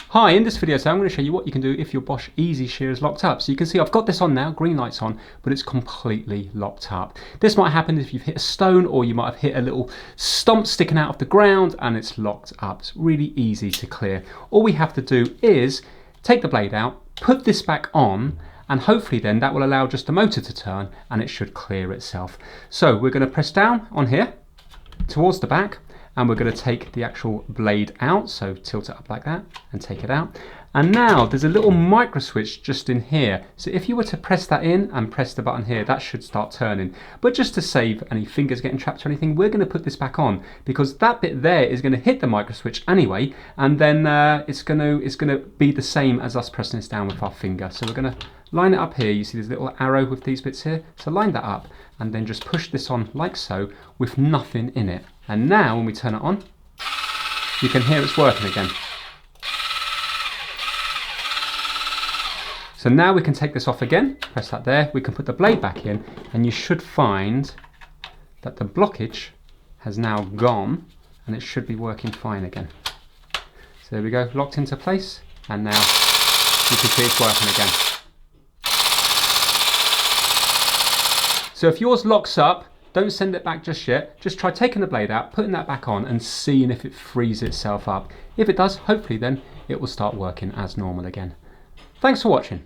Hi, in this video, I'm going to show you what you can do if your Bosch EasyShear is locked up. So you can see I've got this on now, green light's on, but it's completely locked up. This might happen if you've hit a stone or you might have hit a little stump sticking out of the ground and it's locked up. It's really easy to clear. All we have to do is take the blade out, put this back on, and hopefully then that will allow just the motor to turn and it should clear itself. So we're going to press down on here towards the back, and we're going to take the actual blade out, so tilt it up like that and take it out. And now there's a little micro switch just in here, so if you were to press that in and press the button here, that should start turning. But just to save any fingers getting trapped or anything, we're going to put this back on, because that bit there is going to hit the micro switch anyway, and then it's going to be the same as us pressing this down with our finger. So we're going to line it up here. You see there's a little arrow with these bits here, so line that up and then just push this on like so with nothing in it. And now when we turn it on, you can hear it's working again. So now we can take this off again, press that there, we can put the blade back in, and you should find that the blockage has now gone and it should be working fine again. So there we go, locked into place, and now you can see it's working again. So if yours locks up, don't send it back just yet. Just try taking the blade out, putting that back on and seeing if it frees itself up. If it does, hopefully then it will start working as normal again. Thanks for watching.